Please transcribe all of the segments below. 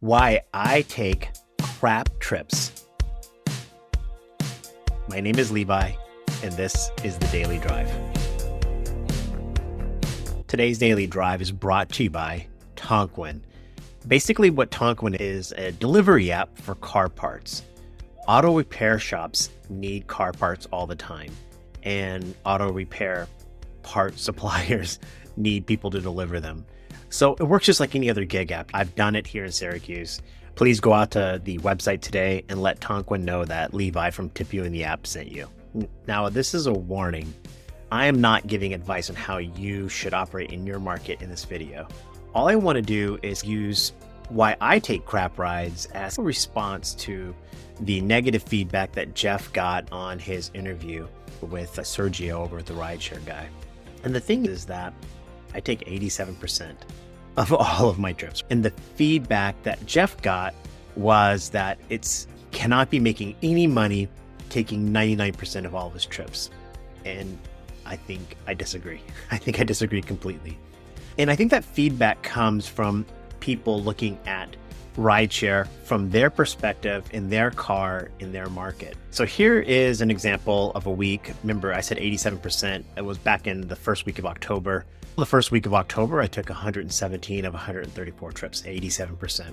Why I take crap trips. My name is Levi, and this is the Daily Drive. Today's Daily Drive is brought to you by Tonquin. Basically, what Tonquin is a delivery app for car parts. Auto repair shops need car parts all the time, and auto repair part suppliers need people to deliver them. So it works just like any other gig app. I've done it here in Syracuse. Please go out to the website today and let Tonquin know that Levi from Tip You in the App sent you. Now, this is a warning. I am not giving advice on how you should operate in your market in this video. All I want to do is use why I take crap rides as a response to the negative feedback that Jeff got on his interview with Sergio over at the rideshare guy. And the thing is that I take 87% of all of my trips. And the feedback that Jeff got was that it's cannot be making any money taking 99% of all of his trips. And I think I disagree. I think I disagree completely. And I think that feedback comes from people looking at rideshare from their perspective in their car, in their market. So here is an example of a week. Remember, I said 87%. It was back in the first week of October. The first week of October, I took 117 of 134 trips, 87%.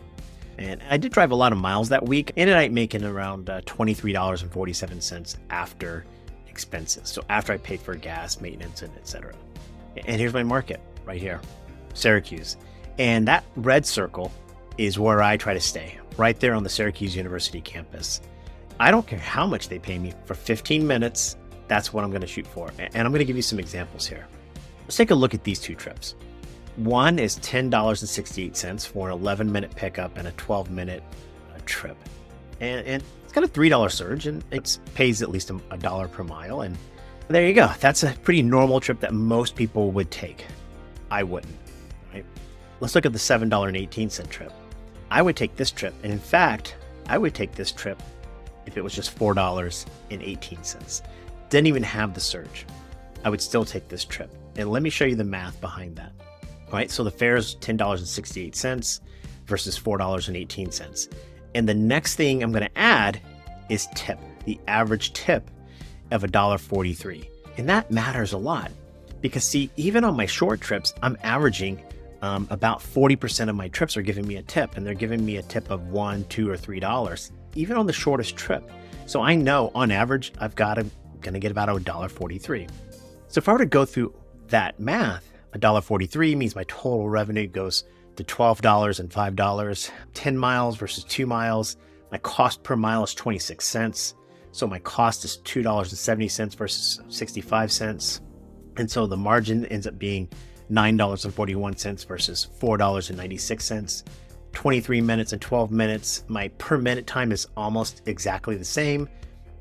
And I did drive a lot of miles that week. Ended up making around $23.47 after expenses. So after I paid for gas, maintenance, and etc. And here's my market right here, Syracuse. And that red circle is where I try to stay, right there on the Syracuse University campus. I don't care how much they pay me for 15 minutes. That's what I'm going to shoot for. And I'm going to give you some examples here. Let's take a look at these two trips. One is $10.68 for an 11-minute pickup and a 12-minute trip. And it's got a $3 surge, and it pays at least a dollar per mile. And there you go. That's a pretty normal trip that most people would take. I wouldn't, right? Let's look at the $7.18 trip. I would take this trip. And in fact, I would take this trip if it was just $4.18. Didn't even have the surge. I would still take this trip. And let me show you the math behind that. All right, so the fare is $10.68 versus $4.18. And the next thing I'm going to add is tip, the average tip of $1.43. And that matters a lot because, see, even on my short trips, I'm averaging about 40% of my trips are giving me a tip, and they're giving me a tip of $1, $2, or $3, even on the shortest trip. So I know on average, I'm going to get about $1.43. So if I were to go through that math, $1.43 means my total revenue goes to $12 and $5, 10 miles versus 2 miles. My cost per mile is 26 cents. So my cost is $2.70 versus 65 cents. And so the margin ends up being $9.41 versus $4.96. 23 minutes and 12 minutes. My per minute time is almost exactly the same.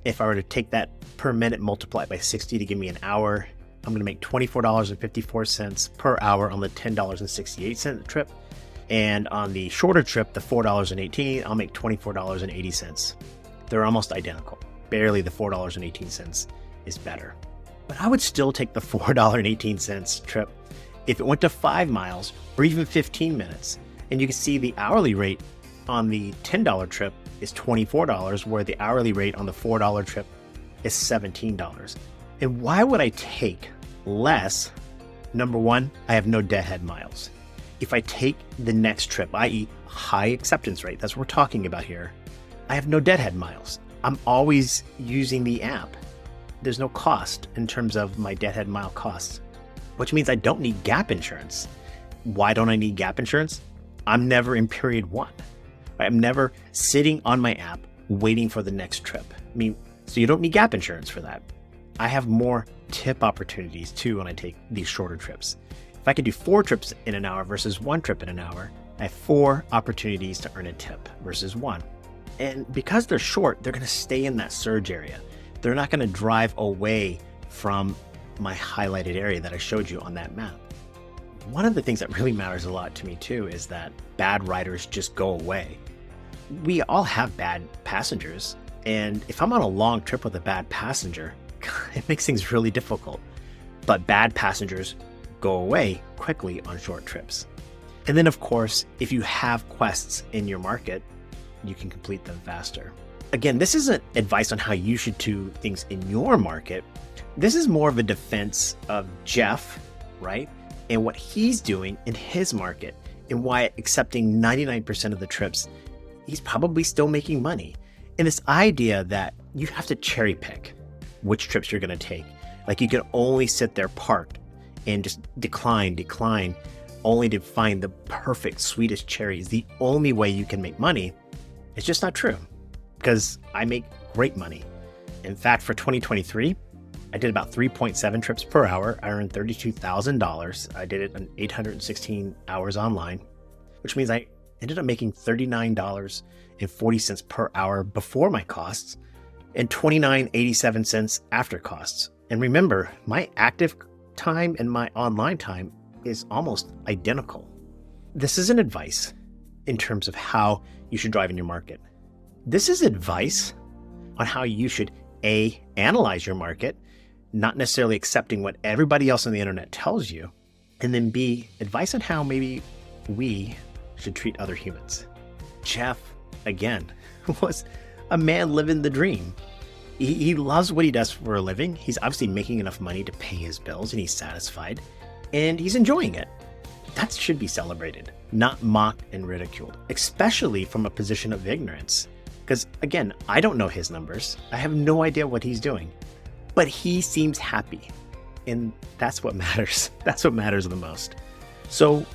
If I were to take that per minute, multiply it by 60 to give me an hour, I'm going to make $24.54 per hour on the $10.68 trip. And on the shorter trip, the $4.18, I'll make $24.80. They're almost identical. Barely the $4.18 is better. But I would still take the $4.18 trip if it went to 5 miles or even 15 minutes. And you can see the hourly rate on the $10 trip is $24, where the hourly rate on the $4 trip is $17. And why would I take less? Number one, I have no deadhead miles. If I take the next trip, i.e. high acceptance rate, that's what we're talking about here, I have no deadhead miles. I'm always using the app. There's no cost in terms of my deadhead mile costs, which means I don't need gap insurance. Why don't I need gap insurance? I'm never in period one. I'm never sitting on my app waiting for the next trip. So you don't need gap insurance for that. I have more tip opportunities too when I take these shorter trips. If I could do 4 trips in an hour versus 1 trip in an hour, I have 4 opportunities to earn a tip versus 1. And because they're short, they're going to stay in that surge area. They're not going to drive away from my highlighted area that I showed you on that map. One of the things that really matters a lot to me too is that bad riders just go away. We all have bad passengers. And if I'm on a long trip with a bad passenger, it makes things really difficult. But bad passengers go away quickly on short trips. And then of course, if you have quests in your market, you can complete them faster. Again, this isn't advice on how you should do things in your market. This is more of a defense of Jeff, right? And what he's doing in his market, and why accepting 99% of the trips, he's probably still making money. And this idea that you have to cherry pick which trips you're going to take. Like you can only sit there parked and just decline, only to find the perfect, sweetest cherry is the only way you can make money. It's just not true, because I make great money. In fact, for 2023, I did about 3.7 trips per hour. I earned $32,000. I did it in 816 hours online, which means I ended up making $39.40 per hour before my costs and $29.87 after costs. And remember, my active time and my online time is almost identical. This isn't advice in terms of how you should drive in your market. This is advice on how you should A, analyze your market, not necessarily accepting what everybody else on the internet tells you, and then B, advice on how maybe we should treat other humans. Jeff, again, was a man living the dream. He loves what he does for a living. He's obviously making enough money to pay his bills, and he's satisfied, and he's enjoying it. That should be celebrated, not mocked and ridiculed, especially from a position of ignorance. Because again, I don't know his numbers. I have no idea what he's doing, but he seems happy. And that's what matters. That's what matters the most. So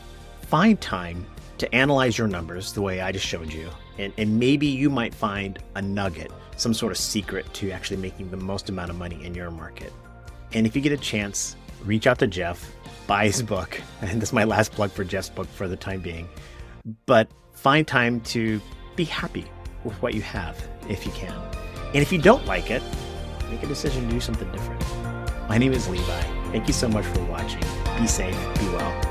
find time to analyze your numbers the way I just showed you. And maybe you might find a nugget, some sort of secret to actually making the most amount of money in your market. And if you get a chance, reach out to Jeff, buy his book. And this is my last plug for Jeff's book for the time being. But find time to be happy with what you have if you can. And if you don't like it, make a decision to do something different. My name is Levi. Thank you so much for watching. Be safe, be well.